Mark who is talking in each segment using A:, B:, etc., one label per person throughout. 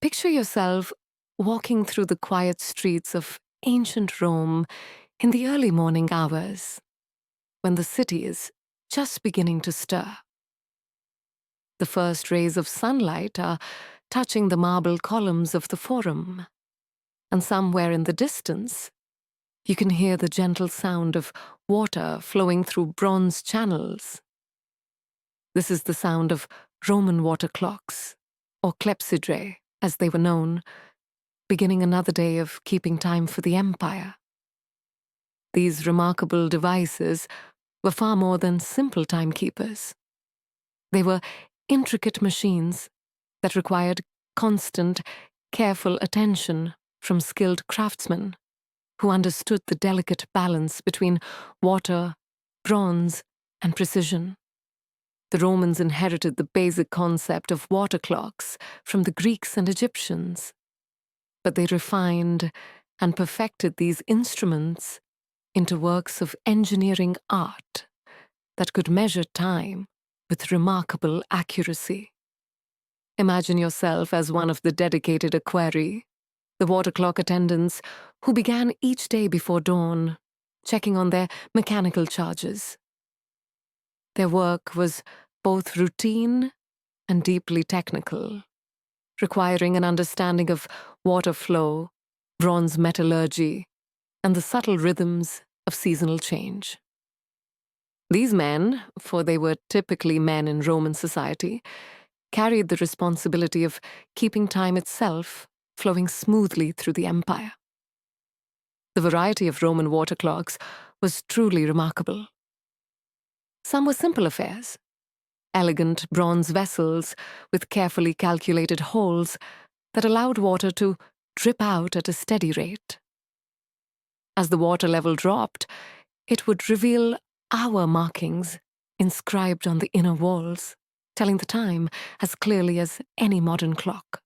A: Picture yourself walking through the quiet streets of ancient Rome in the early morning hours, when the city is just beginning to stir. The first rays of sunlight are touching the marble columns of the Forum, and somewhere in the distance, you can hear the gentle sound of water flowing through bronze channels. This is the sound of Roman water clocks, or clepsydrae, as they were known, beginning another day of keeping time for the empire. These remarkable devices were far more than simple timekeepers. They were intricate machines that required constant, careful attention from skilled craftsmen who understood the delicate balance between water, bronze, and precision. The Romans inherited the basic concept of water clocks from the Greeks and Egyptians, but they refined and perfected these instruments into works of engineering art that could measure time with remarkable accuracy. Imagine yourself as one of the dedicated aquarii, the water clock attendants who began each day before dawn, checking on their mechanical charges. Their work was both routine and deeply technical, requiring an understanding of water flow, bronze metallurgy, and the subtle rhythms of seasonal change. These men, for they were typically men in Roman society, carried the responsibility of keeping time itself flowing smoothly through the empire. The variety of Roman water clocks was truly remarkable. Some were simple affairs, elegant bronze vessels with carefully calculated holes that allowed water to drip out at a steady rate. As the water level dropped, it would reveal hour markings inscribed on the inner walls, telling the time as clearly as any modern clock.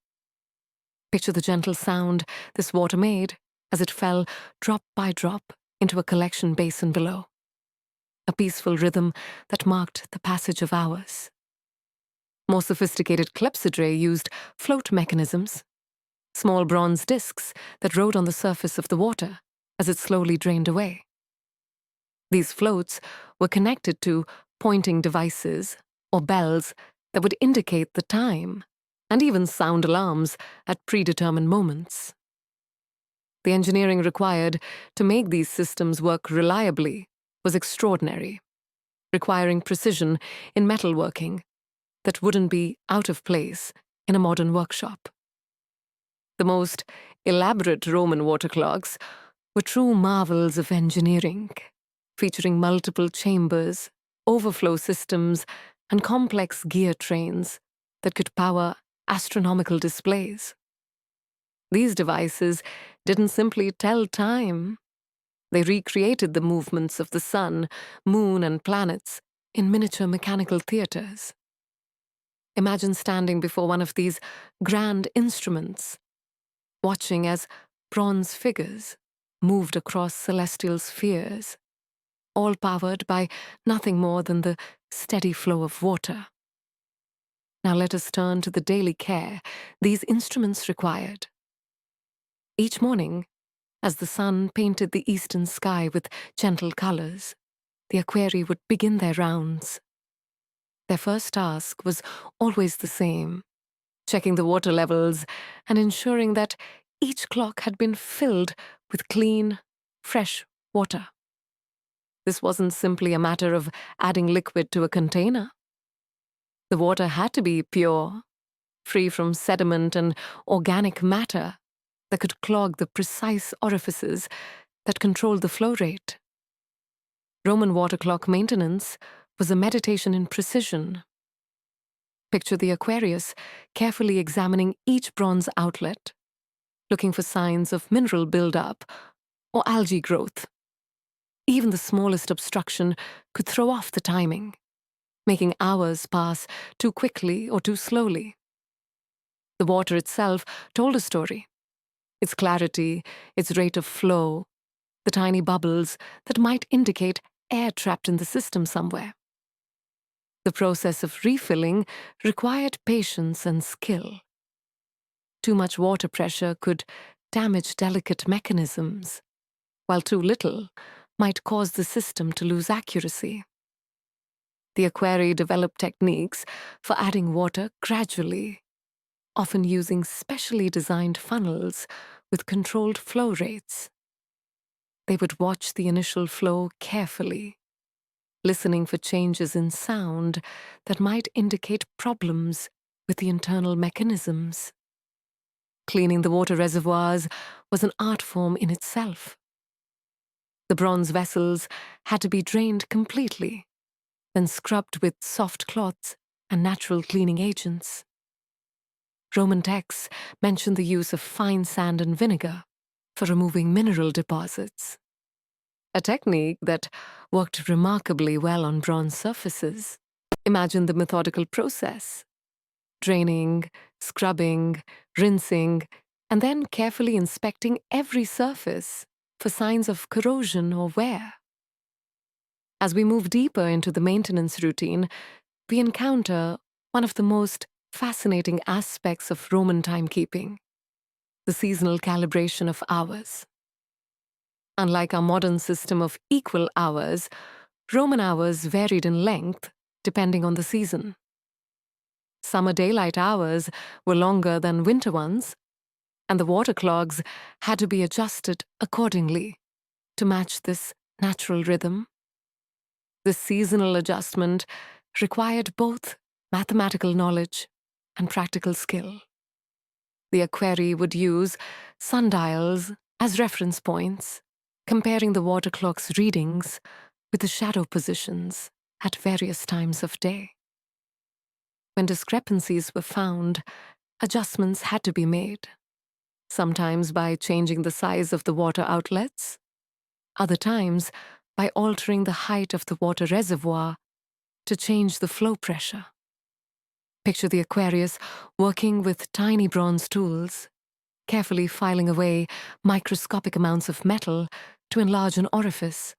A: Picture the gentle sound this water made as it fell drop by drop into a collection basin below, a peaceful rhythm that marked the passage of hours. More sophisticated clepsydrae used float mechanisms, small bronze discs that rode on the surface of the water as it slowly drained away. These floats were connected to pointing devices or bells that would indicate the time and even sound alarms at predetermined moments. The engineering required to make these systems work reliably was extraordinary, requiring precision in metalworking that wouldn't be out of place in a modern workshop. The most elaborate Roman water clocks were true marvels of engineering, featuring multiple chambers, overflow systems, and complex gear trains that could power astronomical displays. These devices didn't simply tell time. They recreated the movements of the sun, moon, and planets in miniature mechanical theaters. Imagine standing before one of these grand instruments, watching as bronze figures moved across celestial spheres, all powered by nothing more than the steady flow of water. Now let us turn to the daily care these instruments required. Each morning, as the sun painted the eastern sky with gentle colors, the aquarii would begin their rounds. Their first task was always the same, checking the water levels and ensuring that each clock had been filled with clean, fresh water. This wasn't simply a matter of adding liquid to a container. The water had to be pure, free from sediment and organic matter that could clog the precise orifices that controlled the flow rate. Roman water clock maintenance was a meditation in precision. Picture the Aquarius carefully examining each bronze outlet, looking for signs of mineral buildup or algae growth. Even the smallest obstruction could throw off the timing, making hours pass too quickly or too slowly. The water itself told a story. Its clarity, its rate of flow, the tiny bubbles that might indicate air trapped in the system somewhere. The process of refilling required patience and skill. Too much water pressure could damage delicate mechanisms, while too little might cause the system to lose accuracy. The aquarii developed techniques for adding water gradually, often using specially designed funnels with controlled flow rates. They would watch the initial flow carefully, listening for changes in sound that might indicate problems with the internal mechanisms. Cleaning the water reservoirs was an art form in itself. The bronze vessels had to be drained completely, then scrubbed with soft cloths and natural cleaning agents. Roman texts mention the use of fine sand and vinegar for removing mineral deposits, a technique that worked remarkably well on bronze surfaces. Imagine the methodical process: draining, scrubbing, rinsing, and then carefully inspecting every surface for signs of corrosion or wear. As we move deeper into the maintenance routine, we encounter one of the most fascinating aspects of Roman timekeeping: the seasonal calibration of hours. Unlike our modern system of equal hours, Roman hours varied in length depending on the season. Summer daylight hours were longer than winter ones, and the water clocks had to be adjusted accordingly to match this natural rhythm. This seasonal adjustment required both mathematical knowledge and practical skill. The aquarii would use sundials as reference points, comparing the water clock's readings with the shadow positions at various times of day. When discrepancies were found, adjustments had to be made, sometimes by changing the size of the water outlets, other times by altering the height of the water reservoir to change the flow pressure. Picture the Aquarius working with tiny bronze tools, carefully filing away microscopic amounts of metal to enlarge an orifice,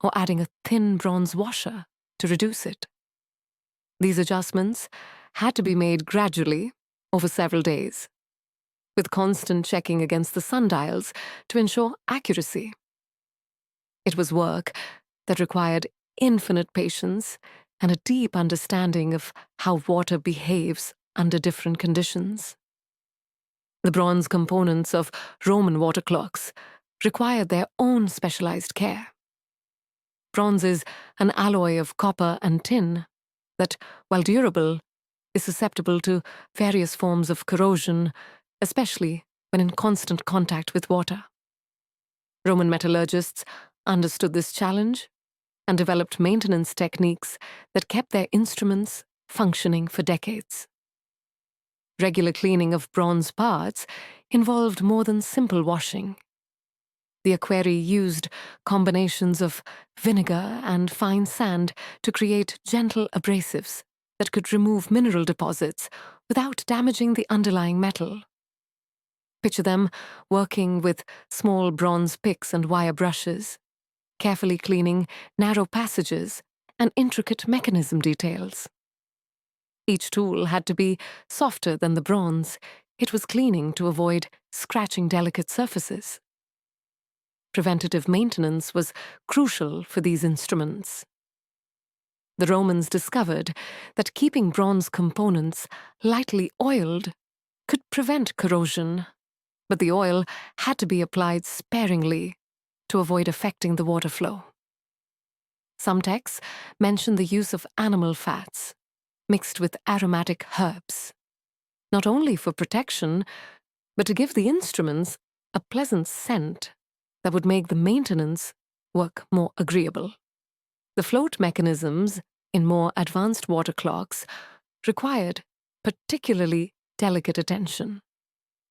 A: or adding a thin bronze washer to reduce it. These adjustments had to be made gradually over several days, with constant checking against the sundials to ensure accuracy. It was work that required infinite patience and a deep understanding of how water behaves under different conditions. The bronze components of Roman water clocks required their own specialized care. Bronze is an alloy of copper and tin that, while durable, is susceptible to various forms of corrosion, especially when in constant contact with water. Roman metallurgists understood this challenge and developed maintenance techniques that kept their instruments functioning for decades. Regular cleaning of bronze parts involved more than simple washing. The aquarii used combinations of vinegar and fine sand to create gentle abrasives that could remove mineral deposits without damaging the underlying metal. Picture them working with small bronze picks and wire brushes, carefully cleaning narrow passages and intricate mechanism details. Each tool had to be softer than the bronze it was cleaning to avoid scratching delicate surfaces. Preventative maintenance was crucial for these instruments. The Romans discovered that keeping bronze components lightly oiled could prevent corrosion, but the oil had to be applied sparingly to avoid affecting the water flow. Some texts mention the use of animal fats mixed with aromatic herbs, not only for protection, but to give the instruments a pleasant scent that would make the maintenance work more agreeable. The float mechanisms in more advanced water clocks required particularly delicate attention.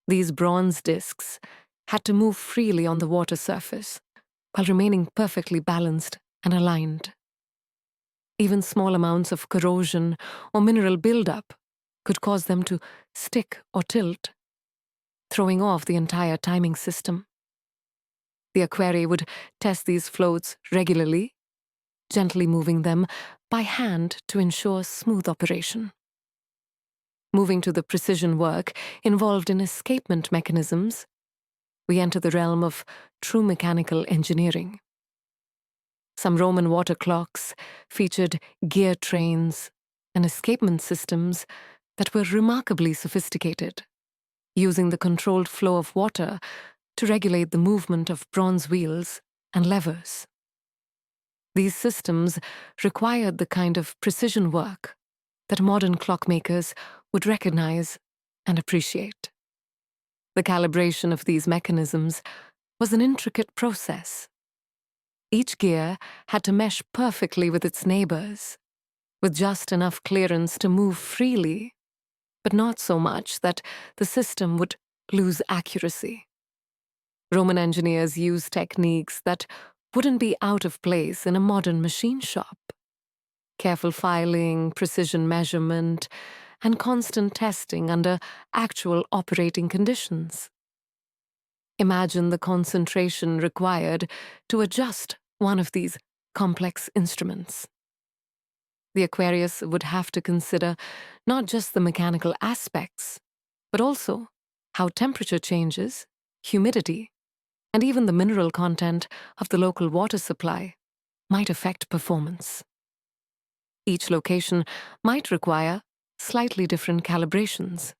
A: These bronze discs had to move freely on the water surface while remaining perfectly balanced and aligned. Even small amounts of corrosion or mineral buildup could cause them to stick or tilt, throwing off the entire timing system. The aquarii would test these floats regularly, gently moving them by hand to ensure smooth operation. Moving to the precision work involved in escapement mechanisms, we enter the realm of true mechanical engineering. Some Roman water clocks featured gear trains and escapement systems that were remarkably sophisticated, using the controlled flow of water to regulate the movement of bronze wheels and levers. These systems required the kind of precision work that modern clockmakers would recognize and appreciate. The calibration of these mechanisms was an intricate process. Each gear had to mesh perfectly with its neighbors, with just enough clearance to move freely, but not so much that the system would lose accuracy. Roman engineers used techniques that wouldn't be out of place in a modern machine shop. Careful filing, precision measurement, and constant testing under actual operating conditions. Imagine the concentration required to adjust one of these complex instruments. The Aquarius would have to consider not just the mechanical aspects, but also how temperature changes, humidity, and even the mineral content of the local water supply might affect performance. Each location might require slightly different calibrations.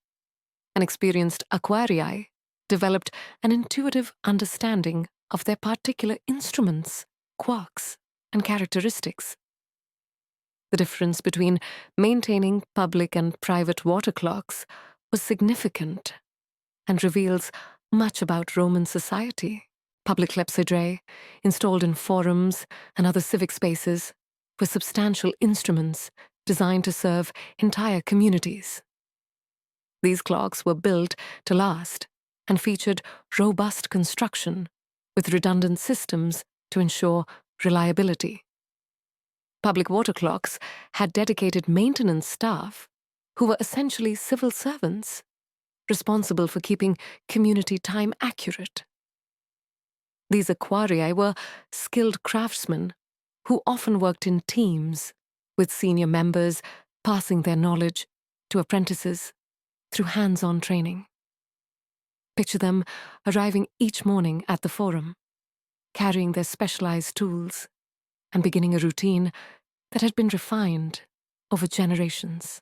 A: An experienced aquarii developed an intuitive understanding of their particular instruments, quirks, and characteristics. The difference between maintaining public and private water clocks was significant and reveals much about Roman society. Public clepsydrae, installed in forums and other civic spaces, were substantial instruments designed to serve entire communities. These clocks were built to last and featured robust construction with redundant systems to ensure reliability. Public water clocks had dedicated maintenance staff who were essentially civil servants, responsible for keeping community time accurate. These aquarii were skilled craftsmen who often worked in teams, with senior members passing their knowledge to apprentices through hands-on training. Picture them arriving each morning at the forum, carrying their specialized tools, and beginning a routine that had been refined over generations.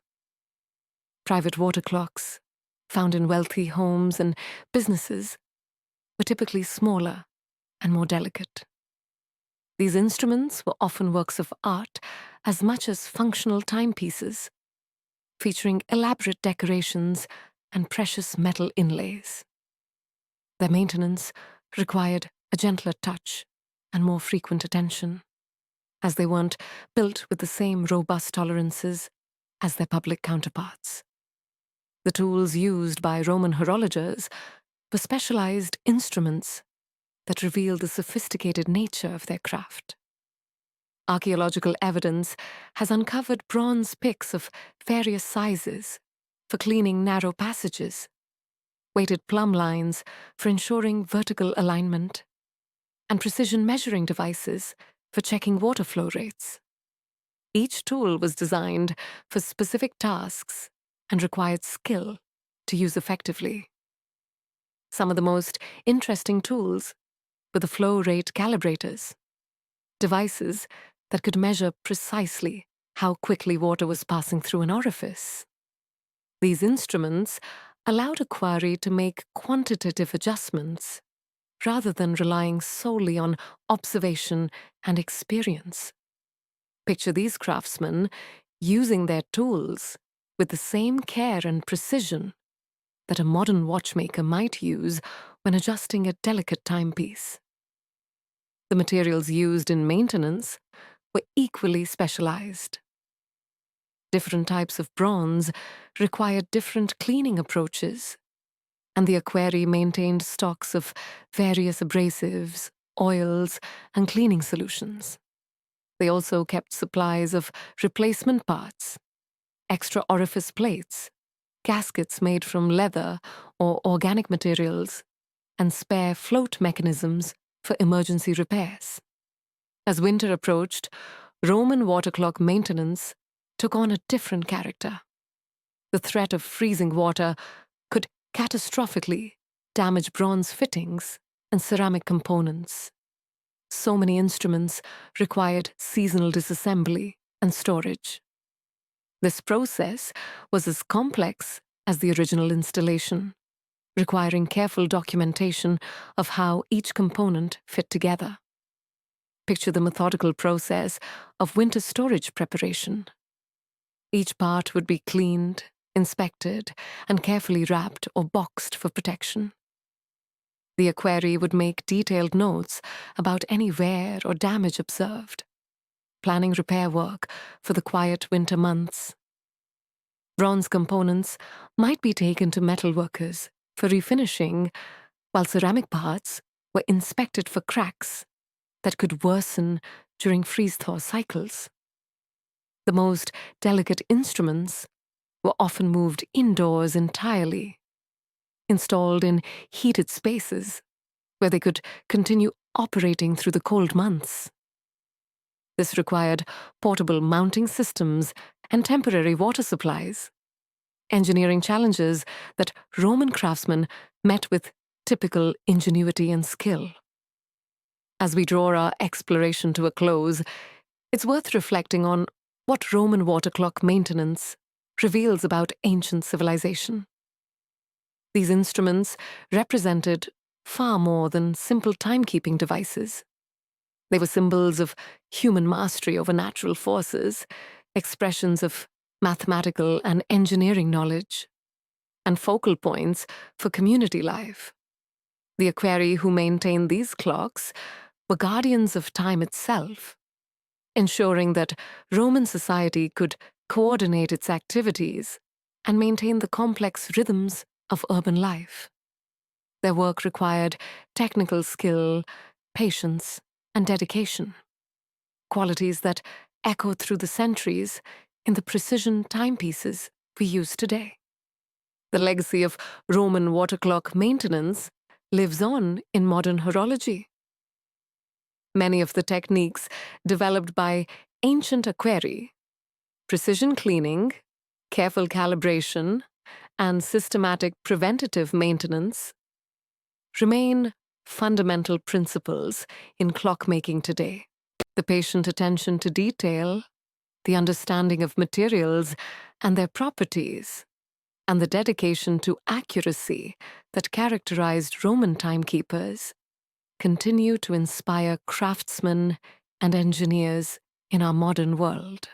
A: Private water clocks, found in wealthy homes and businesses, were typically smaller and more delicate. These instruments were often works of art as much as functional timepieces, featuring elaborate decorations and precious metal inlays. Their maintenance required a gentler touch and more frequent attention, as they weren't built with the same robust tolerances as their public counterparts. The tools used by Roman horologers were specialized instruments that reveal the sophisticated nature of their craft. Archaeological evidence has uncovered bronze picks of various sizes for cleaning narrow passages, weighted plumb lines for ensuring vertical alignment, and precision measuring devices for checking water flow rates. Each tool was designed for specific tasks and required skill to use effectively. Some of the most interesting tools were the flow rate calibrators, devices that could measure precisely how quickly water was passing through an orifice. These instruments allowed a quarry to make quantitative adjustments rather than relying solely on observation and experience. Picture these craftsmen using their tools with the same care and precision that a modern watchmaker might use when adjusting a delicate timepiece. The materials used in maintenance were equally specialized. Different types of bronze required different cleaning approaches, and the aquarii maintained stocks of various abrasives, oils, and cleaning solutions. They also kept supplies of replacement parts, extra orifice plates, gaskets made from leather or organic materials, and spare float mechanisms for emergency repairs. As winter approached, Roman water clock maintenance took on a different character. The threat of freezing water could catastrophically damage bronze fittings and ceramic components. So many instruments required seasonal disassembly and storage. This process was as complex as the original installation, requiring careful documentation of how each component fit together. Picture the methodical process of winter storage preparation. Each part would be cleaned, inspected, and carefully wrapped or boxed for protection. The aquarii would make detailed notes about any wear or damage observed, planning repair work for the quiet winter months. Bronze components might be taken to metalworkers for refinishing, while ceramic parts were inspected for cracks that could worsen during freeze-thaw cycles. The most delicate instruments were often moved indoors entirely, installed in heated spaces where they could continue operating through the cold months. This required portable mounting systems and temporary water supplies, engineering challenges that Roman craftsmen met with typical ingenuity and skill. As we draw our exploration to a close, it's worth reflecting on what Roman water clock maintenance reveals about ancient civilization. These instruments represented far more than simple timekeeping devices. They were symbols of human mastery over natural forces, expressions of mathematical and engineering knowledge, and focal points for community life. The aquarii who maintained these clocks were guardians of time itself, ensuring that Roman society could coordinate its activities and maintain the complex rhythms of urban life. Their work required technical skill, patience, and dedication, qualities that echo through the centuries in the precision timepieces we use today. The legacy of Roman water clock maintenance lives on in modern horology. Many of the techniques developed by ancient aquarii, precision cleaning, careful calibration, and systematic preventative maintenance, remain fundamental principles in clockmaking today. The patient attention to detail, the understanding of materials and their properties, and the dedication to accuracy that characterized Roman timekeepers continue to inspire craftsmen and engineers in our modern world.